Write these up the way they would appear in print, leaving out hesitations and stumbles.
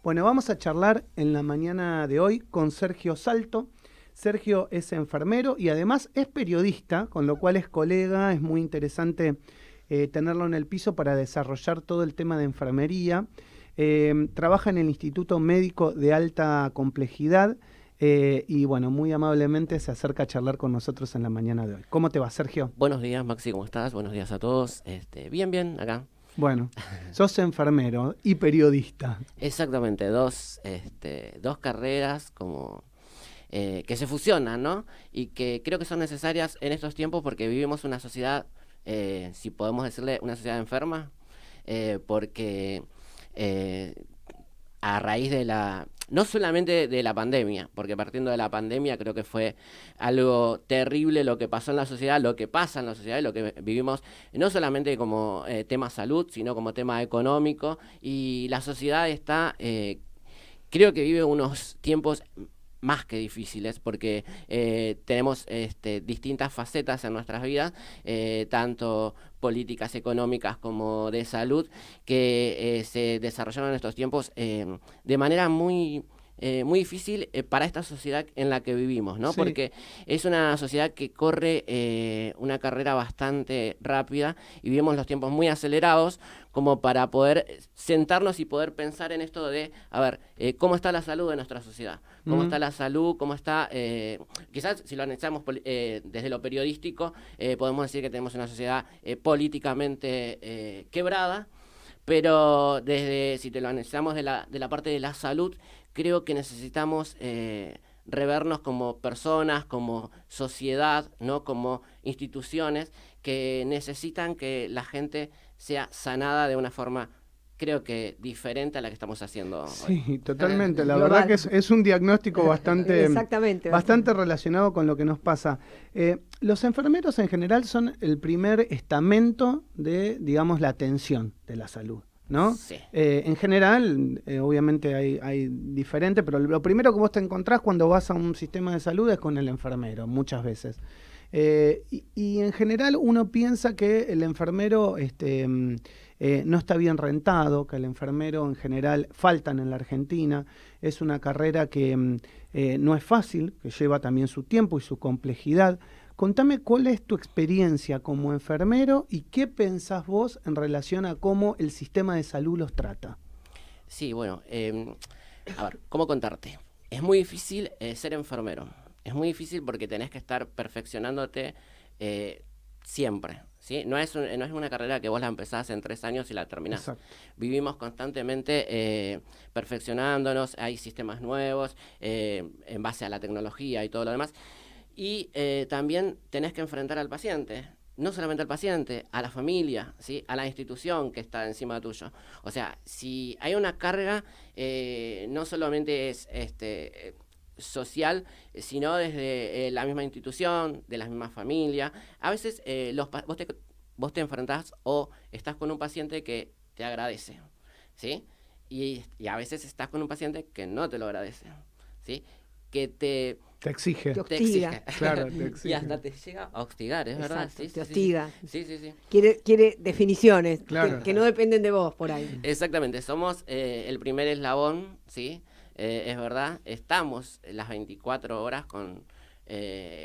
Bueno, vamos a charlar en la mañana de hoy con Sergio Salto. Sergio es enfermero y además es periodista, con lo cual es colega, es muy interesante tenerlo en el piso para desarrollar todo el tema de enfermería. Trabaja en el Instituto Médico de Alta Complejidad y bueno, muy amablemente se acerca a charlar con nosotros en la mañana de hoy. ¿Cómo te va, Sergio? Buenos días, Maxi, ¿cómo estás? Buenos días a todos. Bien, acá. Bueno, sos enfermero y periodista. Exactamente, dos carreras como que se fusionan, ¿no? Y que creo que son necesarias en estos tiempos porque vivimos una sociedad, si podemos decirle, una sociedad enferma, porque a raíz de no solamente de la pandemia, porque partiendo de la pandemia creo que fue algo terrible lo que pasó en la sociedad, lo que pasa en la sociedad y lo que vivimos, no solamente como tema salud, sino como tema económico, y la sociedad está, creo que vive unos tiempos más que difíciles porque tenemos distintas facetas en nuestras vidas, tanto políticas económicas como de salud, que se desarrollaron en estos tiempos de manera muy difícil para esta sociedad en la que vivimos, ¿no? Sí. Porque es una sociedad que corre una carrera bastante rápida y vivimos los tiempos muy acelerados como para poder sentarnos y poder pensar en esto de, a ver, ¿cómo está la salud de nuestra sociedad? ¿Cómo está la salud? ¿Cómo está? Quizás si lo analizamos desde lo periodístico, podemos decir que tenemos una sociedad políticamente quebrada, pero si te lo analizamos de la parte de la salud, creo que necesitamos revernos como personas, como sociedad, ¿no? Como instituciones que necesitan que la gente sea sanada de una forma, creo que diferente a la que estamos haciendo hoy. Sí, totalmente. La verdad que es un diagnóstico bastante relacionado con lo que nos pasa. Los enfermeros en general son el primer estamento de, digamos, la atención de la salud, ¿no? Sí. En general, obviamente hay diferente, pero lo primero que vos te encontrás cuando vas a un sistema de salud es con el enfermero, muchas veces. Y en general uno piensa que el enfermero no está bien rentado, que el enfermero en general faltan en la Argentina. Es una carrera que no es fácil, que lleva también su tiempo y su complejidad. Contame cuál es tu experiencia como enfermero y qué pensás vos en relación a cómo el sistema de salud los trata. Sí, bueno, a ver, ¿cómo contarte? Es muy difícil ser enfermero. Es muy difícil porque tenés que estar perfeccionándote siempre, ¿sí? No es una carrera que vos la empezás en 3 años y la terminás. Exacto. Vivimos constantemente perfeccionándonos, hay sistemas nuevos en base a la tecnología y todo lo demás. Y también tenés que enfrentar al paciente. No solamente al paciente, a la familia, ¿sí? A la institución que está encima tuyo. O sea, si hay una carga, no solamente es social, sino desde la misma institución, de la misma familia. A veces vos te enfrentás o estás con un paciente que te agradece, ¿sí? Y a veces estás con un paciente que no te lo agradece, ¿sí? Que te exige. Te hostiga. Claro, te exige. Y hasta te llega a hostigar, es verdad. Exacto, Sí, te sí, hostiga. Sí. Quiere definiciones Claro. que no dependen de vos por ahí. Exactamente, somos el primer eslabón, ¿sí? Es verdad, estamos las 24 horas con...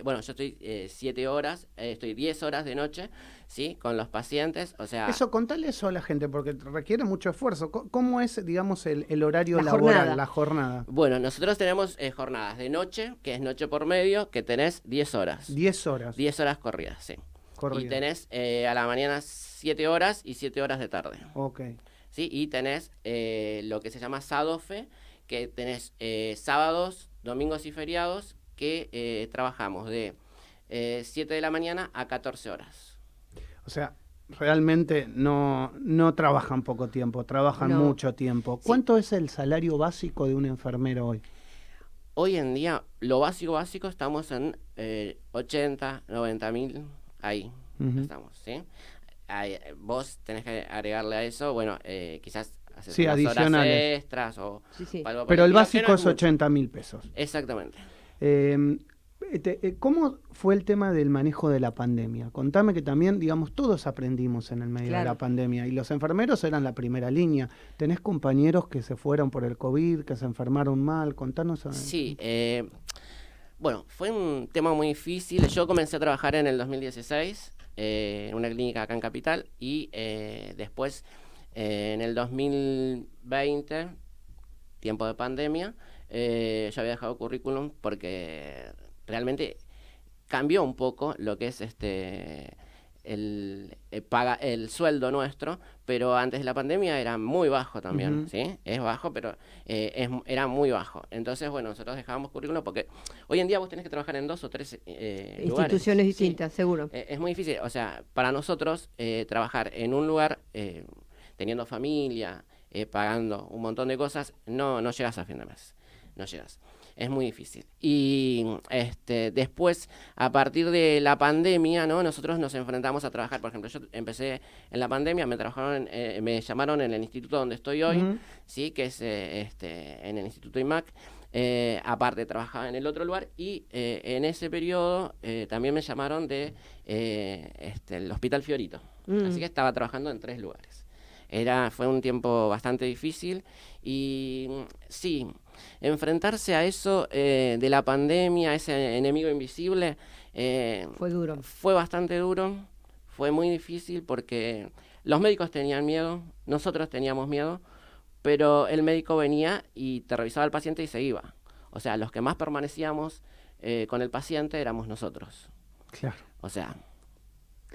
bueno, yo estoy 7 horas, estoy 10 horas de noche, ¿sí? Con los pacientes, o sea... Eso, contale eso a la gente, porque requiere mucho esfuerzo. ¿Cómo es, digamos, el horario laboral, la jornada? Bueno, nosotros tenemos jornadas de noche, que es noche por medio, que tenés 10 horas. 10 horas. 10 horas corridas, sí. Corridas. Y tenés a la mañana 7 horas y 7 horas de tarde. Ok. ¿Sí? Y tenés lo que se llama SADOFE, que tenés sábados, domingos y feriados, que trabajamos de 7 de la mañana a 14 horas. O sea, realmente no trabajan poco tiempo, trabajan mucho tiempo. ¿Cuánto es el salario básico de un enfermero hoy? Hoy en día, lo básico, estamos en 80, 90 mil, ahí estamos, ¿sí? Vos tenés que agregarle a eso, bueno, quizás hacer unas adicionales. Horas extras o Sí. algo. Pero el básico no es 80.000 pesos. Exactamente. ¿Cómo fue el tema del manejo de la pandemia? Contame que también, digamos, todos aprendimos en el medio de la pandemia y los enfermeros eran la primera línea. ¿Tenés compañeros que se fueron por el COVID, que se enfermaron mal? Contanos. Sí, bueno, fue un tema muy difícil. Yo comencé a trabajar en el 2016 en una clínica acá en Capital y después en el 2020, tiempo de pandemia, yo había dejado currículum porque realmente cambió un poco lo que es el sueldo nuestro, pero antes de la pandemia era muy bajo también, ¿sí? Es bajo, pero era muy bajo. Entonces, bueno, nosotros dejábamos currículum porque hoy en día vos tenés que trabajar en 2 o 3 instituciones lugares, distintas, ¿sí? seguro. Es muy difícil, o sea, para nosotros trabajar en un lugar teniendo familia, pagando un montón de cosas, no llegas a fin de mes, no llegas. Es muy difícil. Y después, a partir de la pandemia, ¿no? Nosotros nos enfrentamos a trabajar. Por ejemplo, yo empecé en la pandemia, me llamaron en el instituto donde estoy hoy, ¿sí? Que es en el Instituto IMAC. Aparte trabajaba en el otro lugar y en ese periodo también me llamaron de el Hospital Fiorito. Así que estaba trabajando en 3 lugares. Fue un tiempo bastante difícil y sí, enfrentarse a eso de la pandemia, ese enemigo invisible, fue duro. Fue bastante duro, fue muy difícil porque los médicos tenían miedo, nosotros teníamos miedo, pero el médico venía y te revisaba al paciente y se iba. O sea, los que más permanecíamos con el paciente éramos nosotros. Claro. O sea,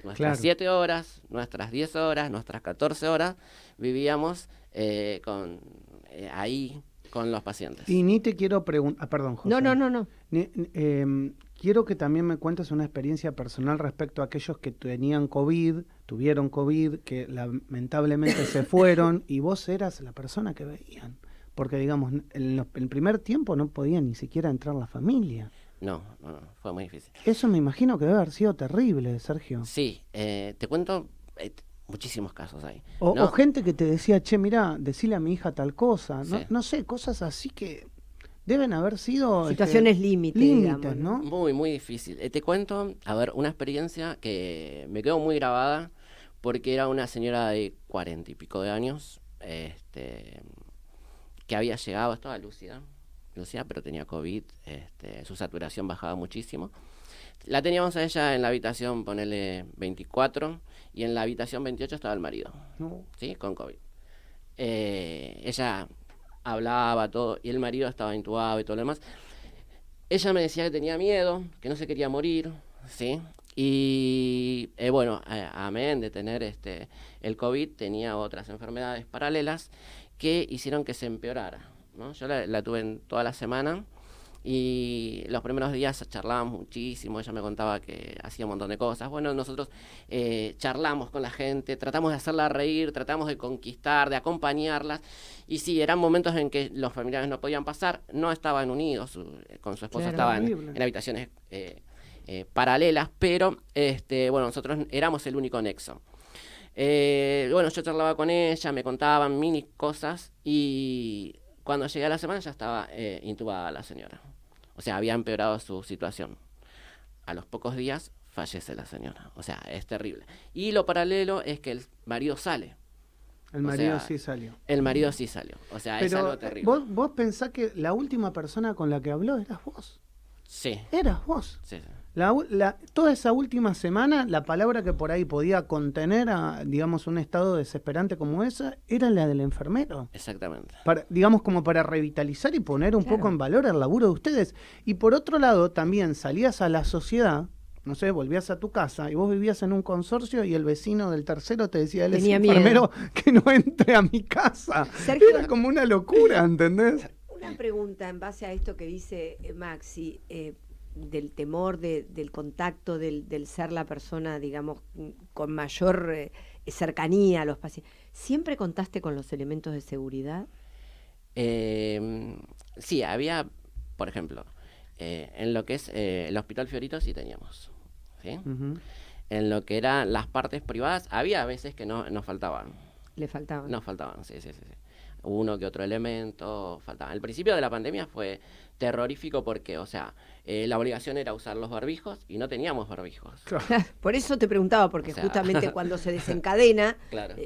nuestras 7 horas, nuestras 10 horas, nuestras 14 horas vivíamos ahí con los pacientes. Y ni te quiero preguntar, perdón, José. No. Quiero que también me cuentes una experiencia personal respecto a aquellos que tuvieron COVID, que lamentablemente se fueron y vos eras la persona que veían. Porque, digamos, en el primer tiempo no podía ni siquiera entrar la familia. No, fue muy difícil. Eso me imagino que debe haber sido terrible, Sergio. Sí, te cuento muchísimos casos ahí. O gente que te decía, che, mirá, decile a mi hija tal cosa. Sí. No sé, cosas así que deben haber sido... situaciones límites, ¿no? Muy, muy difícil. Te cuento, a ver, una experiencia que me quedó muy grabada porque era una señora de 40 y pico de años, que había llegado, estaba lúcida, pero tenía COVID, su saturación bajaba muchísimo. La teníamos a ella en la habitación, ponele 24, y en la habitación 28 estaba el marido, ¿sí? Con COVID. Ella hablaba todo, y el marido estaba intubado y todo lo demás. Ella me decía que tenía miedo, que no se quería morir, ¿sí? Y bueno, amén de tener el COVID, tenía otras enfermedades paralelas que hicieron que se empeorara, ¿no? Yo la tuve en toda la semana y los primeros días charlábamos muchísimo, ella me contaba que hacía un montón de cosas. Bueno, nosotros charlamos con la gente, tratamos de hacerla reír, tratamos de conquistar, de acompañarlas. Y sí, eran momentos en que los familiares no podían pasar, no estaban unidos, con su esposo estaban en habitaciones paralelas, pero bueno, nosotros éramos el único nexo. Bueno, yo charlaba con ella, me contaban mini cosas y cuando llegué a la semana ya estaba intubada la señora. O sea, había empeorado su situación. A los pocos días fallece la señora. O sea, es terrible. Y lo paralelo es que el marido sale. El marido sí salió. El marido sí salió. O sea, pero es algo terrible. Vos pensás que la última persona con la que habló eras vos. Sí. Eras vos. Sí. Toda esa última semana, la palabra que por ahí podía contener digamos, un estado desesperante como esa, era la del enfermero. Exactamente. Digamos, como para revitalizar y poner un poco en valor el laburo de ustedes. Y por otro lado, también salías a la sociedad, no sé, volvías a tu casa y vos vivías en un consorcio y el vecino del tercero te decía, él es enfermero, que no entre a mi casa. Sergio, era como una locura, ¿entendés? Una pregunta en base a esto que dice Maxi, del temor, del contacto, del ser la persona, digamos, con mayor cercanía a los pacientes. ¿Siempre contaste con los elementos de seguridad? Sí, había, por ejemplo, en lo que es el Hospital Fiorito sí teníamos, ¿sí? En lo que eran las partes privadas, había veces que nos faltaban. ¿Le faltaban? Nos faltaban, sí. uno que otro elemento faltaba. Al principio de la pandemia fue terrorífico porque, o sea, la obligación era usar los barbijos y no teníamos barbijos. Por eso te preguntaba, porque O sea, justamente cuando se desencadena... Claro.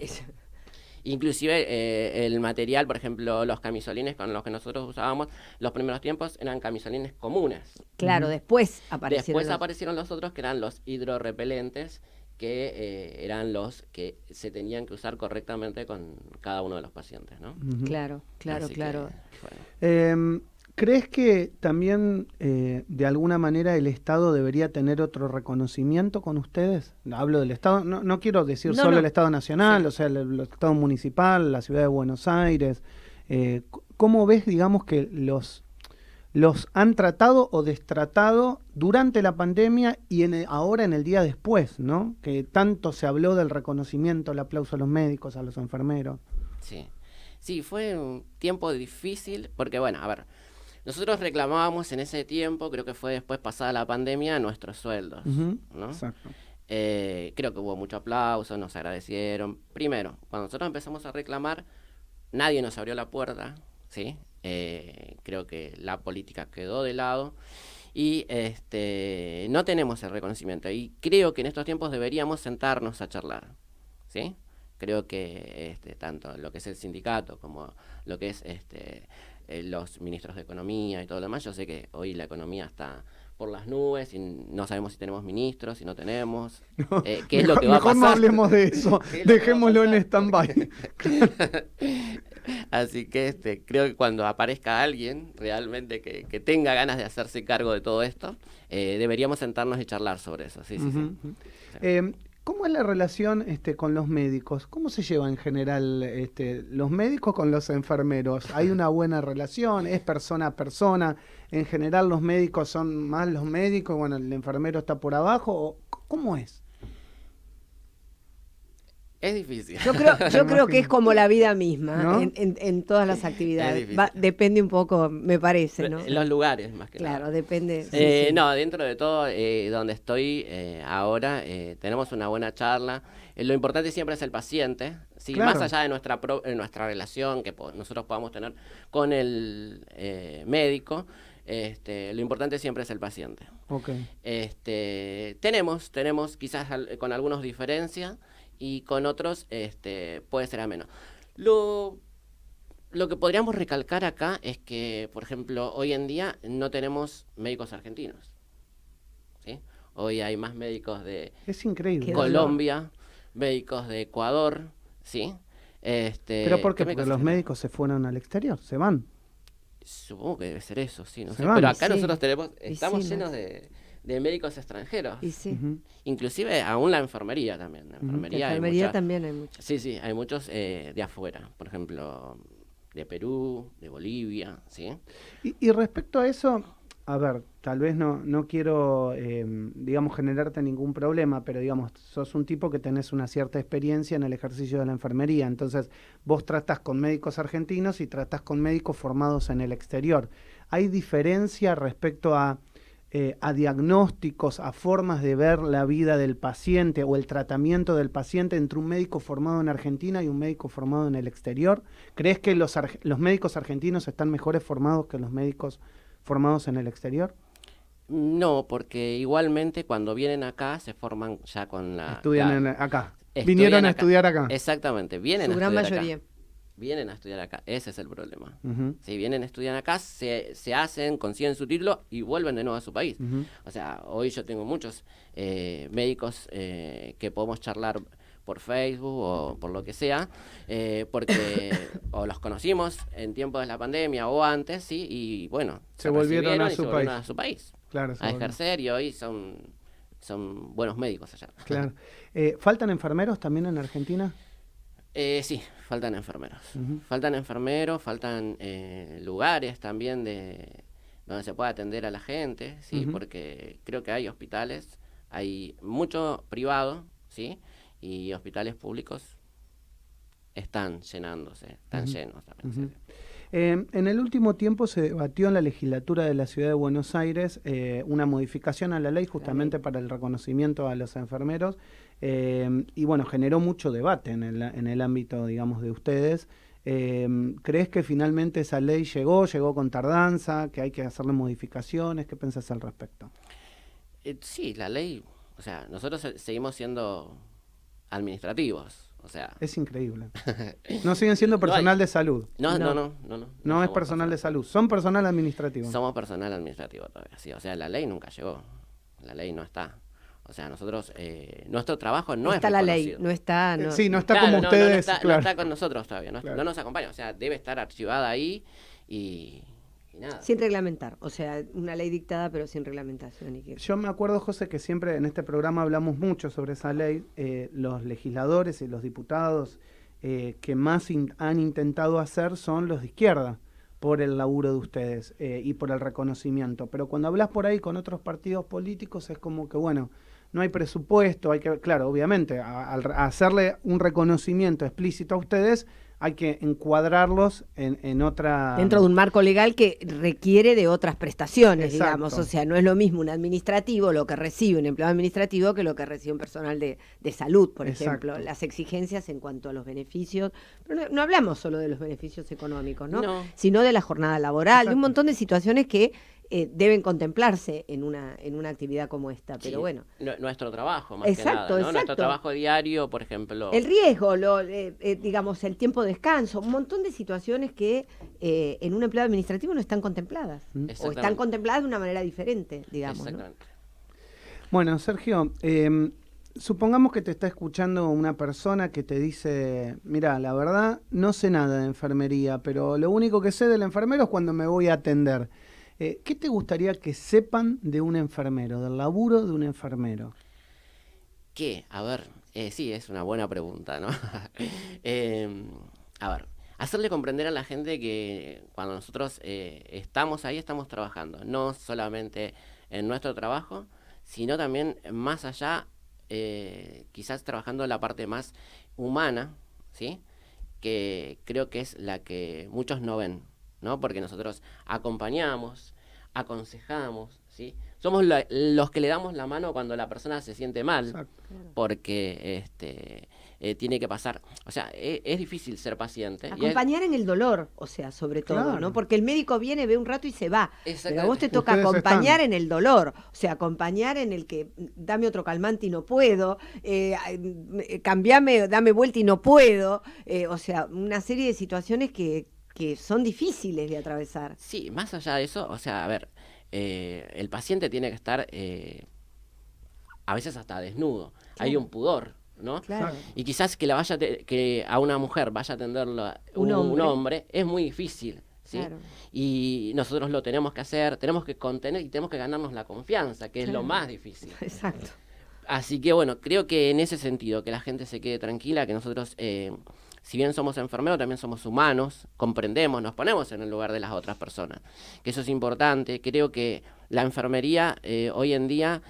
Inclusive el material, por ejemplo, los camisolines con los que nosotros usábamos, los primeros tiempos eran camisolines comunes. Claro, después aparecieron Después aparecieron los otros que eran los hidrorrepelentes, que eran los que se tenían que usar correctamente con cada uno de los pacientes, ¿no? Claro. Así que, bueno. ¿Crees que también de alguna manera el Estado debería tener otro reconocimiento con ustedes? Hablo del Estado, no quiero decir solo el Estado nacional, Sí. o sea, el Estado municipal, la ciudad de Buenos Aires. ¿Cómo ves, digamos, que los han tratado o destratado durante la pandemia y ahora en el día después, ¿no? Que tanto se habló del reconocimiento, el aplauso a los médicos, a los enfermeros. Sí, fue un tiempo difícil porque, bueno, a ver, nosotros reclamábamos en ese tiempo, creo que fue después pasada la pandemia, nuestros sueldos, ¿no? Exacto. Creo que hubo mucho aplauso, nos agradecieron. Primero, cuando nosotros empezamos a reclamar, nadie nos abrió la puerta, ¿sí? Creo que la política quedó de lado y no tenemos el reconocimiento. Y creo que en estos tiempos deberíamos sentarnos a charlar, ¿sí? Creo que tanto lo que es el sindicato como lo que es los ministros de Economía y todo lo demás, yo sé que hoy la economía está por las nubes y no sabemos si tenemos ministros, si no tenemos, qué es lo que va a pasar. Mejor no hablemos de eso, dejémoslo en stand-by. Así que creo que cuando aparezca alguien realmente que tenga ganas de hacerse cargo de todo esto, deberíamos sentarnos y charlar sobre eso. Sí. ¿Cómo es la relación con los médicos? ¿Cómo se lleva en general los médicos con los enfermeros? ¿Hay una buena relación? ¿Es persona a persona? ¿En general los médicos son más los médicos? Bueno, el enfermero está por abajo. ¿Cómo es? Es difícil. Yo creo que es como la vida misma, ¿no? en todas las actividades. Es Depende un poco, me parece, ¿no? Los lugares, más que nada. Claro, depende. Sí. No, dentro de todo, donde estoy ahora, tenemos una buena charla. Lo importante siempre es el paciente, ¿sí? Claro. Más allá de nuestra relación que nosotros podamos tener con el médico, lo importante siempre es el paciente. Okay. Tenemos quizás con algunos diferencias y con otros puede ser ameno. Lo que podríamos recalcar acá es que, por ejemplo, hoy en día no tenemos médicos argentinos, ¿sí? Hoy hay más médicos de Es increíble. Colombia, médicos de Ecuador, ¿sí? ¿Pero por qué? Porque los médicos se fueron al exterior, se van. Supongo que debe ser eso, sí, no Se sé. van. Pero acá Sí. nosotros estamos sí, llenos de médicos extranjeros. Y sí. Inclusive aún la enfermería también. La enfermería, La hay enfermería mucha- también hay mucho. Sí, hay muchos de afuera, por ejemplo, de Perú, de Bolivia, ¿sí? Y respecto a eso, a ver, tal vez no quiero, digamos, generarte ningún problema, pero digamos, sos un tipo que tenés una cierta experiencia en el ejercicio de la enfermería, entonces vos tratás con médicos argentinos y tratás con médicos formados en el exterior. ¿Hay diferencia respecto a diagnósticos, a formas de ver la vida del paciente o el tratamiento del paciente entre un médico formado en Argentina y un médico formado en el exterior? ¿Crees que los médicos argentinos están mejores formados que los médicos formados en el exterior? No, porque igualmente cuando vienen acá se forman ya con la... Estudian acá. Estudian Vinieron a acá. estudiar acá. Exactamente, vienen Su a gran estudiar mayoría. acá. Vienen a estudiar acá, ese es el problema. Ujú, Si vienen a estudiar acá, se hacen, consiguen su título y vuelven de nuevo a su país. ujú. O sea, hoy yo tengo muchos médicos que podemos charlar por Facebook o por lo que sea, porque o los conocimos en tiempos de la pandemia o antes, ¿sí? Y bueno, Se volvieron a recibieron y su se volvieron país. a su país Claro, a ejercer y hoy son buenos médicos allá. claro. ¿Faltan enfermeros también en Argentina? Sí, faltan enfermeros. Ujú. Faltan enfermeros, faltan lugares también donde se pueda atender a la gente, ¿sí? Ujú. Porque creo que hay hospitales, hay mucho privado, ¿sí? Y hospitales públicos están llenándose, están Ujú. llenos también. Ujú. Sí. En el último tiempo se debatió en la legislatura de la Ciudad de Buenos Aires una modificación a la ley justamente para el reconocimiento a los enfermeros y bueno, generó mucho debate en el ámbito, digamos, de ustedes. ¿Crees que finalmente esa ley llegó con tardanza, que hay que hacerle modificaciones? ¿Qué pensás al respecto? Sí, la ley, o sea, nosotros seguimos siendo administrativos, o sea, Es increíble. No siguen siendo no hay, personal de salud. no Es somos personal de salud, son personal administrativo. somos personal administrativo todavía, sí, o sea, la ley nunca llegó, la ley no está. O sea, nosotros, nuestro trabajo no es está la ley, reconocido. no está... No, Sí, no está Claro, como ustedes. no está, claro. no está con nosotros todavía, Claro. no nos acompaña, o sea, debe estar archivada ahí y nada. sin reglamentar, o sea, una ley dictada pero sin reglamentación. Yo me acuerdo, José, que siempre en este programa hablamos mucho sobre esa ley. Los legisladores y los diputados que más han intentado hacer son los de izquierda, por el laburo de ustedes y por el reconocimiento. Pero cuando hablas por ahí con otros partidos políticos es como que, bueno, no hay presupuesto, hay que, claro, obviamente, a hacerle un reconocimiento explícito a ustedes, hay que encuadrarlos en otra... Dentro de un marco legal que requiere de otras prestaciones, Exacto. digamos. O sea, no es lo mismo un administrativo, lo que recibe un empleado administrativo, que lo que recibe un personal de salud, por Exacto. ejemplo. Las exigencias en cuanto a los beneficios. Pero no hablamos solo de los beneficios económicos, ¿no? No. Sino de la jornada laboral, de un Exacto. montón de situaciones que deben contemplarse en una actividad como esta. Pero Sí, bueno. nuestro trabajo, más Exacto, que nada, ¿no? Nuestro exacto. trabajo diario, por ejemplo. El riesgo, digamos, el tiempo de descanso, un montón de situaciones que en un empleado administrativo no están contempladas. O están Exactamente. contempladas de una manera diferente, digamos. ¿no? Exactamente. Bueno, Sergio, supongamos que te está escuchando una persona que te dice, mira, la verdad no sé nada de enfermería, pero lo único que sé del enfermero es cuando me voy a atender. ¿Qué te gustaría que sepan de un enfermero, del laburo de un enfermero? ¿Qué? A ver, sí, es una buena pregunta, ¿no? A ver, hacerle comprender a la gente que cuando nosotros estamos ahí, estamos trabajando, no solamente en nuestro trabajo, sino también más allá, quizás trabajando en la parte más humana, ¿sí? Que creo que es la que muchos no ven, ¿no? Porque nosotros acompañamos, aconsejamos, ¿sí? Somos los que le damos la mano cuando la persona se siente mal, Exacto. porque tiene que pasar. O sea, es difícil ser paciente. Acompañar en el dolor, o sea, sobre todo, Claro. ¿no? Porque el médico viene, ve un rato y se va. Pero a vos te toca Ustedes acompañar están. en el dolor, o sea, acompañar en el que dame otro calmante y no puedo, cambiame, dame vuelta y no puedo, o sea, una serie de situaciones que son difíciles de atravesar. Sí, más allá de eso, o sea, a ver, el paciente tiene que estar a veces hasta desnudo. Hay Claro. un pudor, ¿no? Claro. Y quizás que que a una mujer vaya a atenderlo Un hombre. hombre es muy difícil, ¿sí? Claro. Y nosotros lo tenemos que hacer, tenemos que contener y tenemos que ganarnos la confianza, que es lo Claro. más difícil. Exacto. Así que bueno, creo que en ese sentido, que la gente se quede tranquila, que nosotros, si bien somos enfermeros, también somos humanos, comprendemos, nos ponemos en el lugar de las otras personas, que eso es importante. Creo que la enfermería hoy en día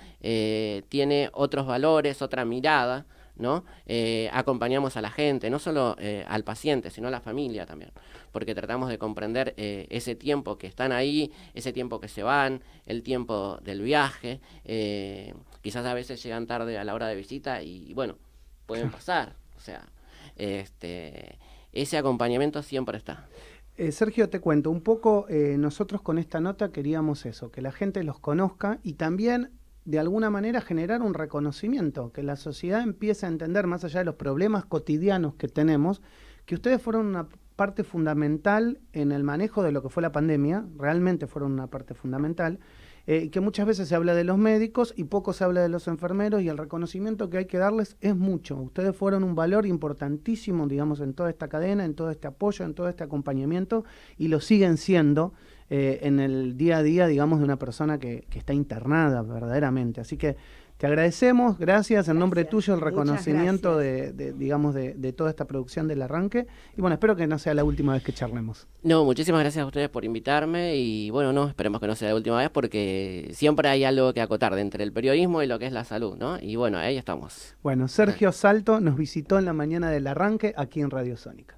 tiene otros valores, otra mirada, ¿no? Acompañamos a la gente, no solo al paciente, sino a la familia también, porque tratamos de comprender ese tiempo que están ahí, ese tiempo que se van, el tiempo del viaje, quizás a veces llegan tarde a la hora de visita y bueno, pueden pasar, o sea, ese acompañamiento siempre está. Sergio, te cuento un poco, nosotros con esta nota queríamos eso, que la gente los conozca y también de alguna manera generar un reconocimiento, que la sociedad empiece a entender, más allá de los problemas cotidianos que tenemos, que ustedes fueron una parte fundamental en el manejo de lo que fue la pandemia, realmente fueron una parte fundamental, que muchas veces se habla de los médicos y poco se habla de los enfermeros, y el reconocimiento que hay que darles es mucho. Ustedes fueron un valor importantísimo, digamos, en toda esta cadena, en todo este apoyo, en todo este acompañamiento, y lo siguen siendo en el día a día, digamos, de una persona que está internada verdaderamente. Así que te agradecemos, gracias, en nombre tuyo, el Muchas reconocimiento gracias. de toda esta producción del arranque. Y bueno, espero que no sea la última vez que charlemos. No, muchísimas gracias a ustedes por invitarme y bueno, no, esperemos que no sea la última vez porque siempre hay algo que acotar de entre el periodismo y lo que es la salud, ¿no? Y bueno, ahí estamos. Bueno, Sergio Salto nos visitó en la mañana del arranque aquí en Radio Sónica.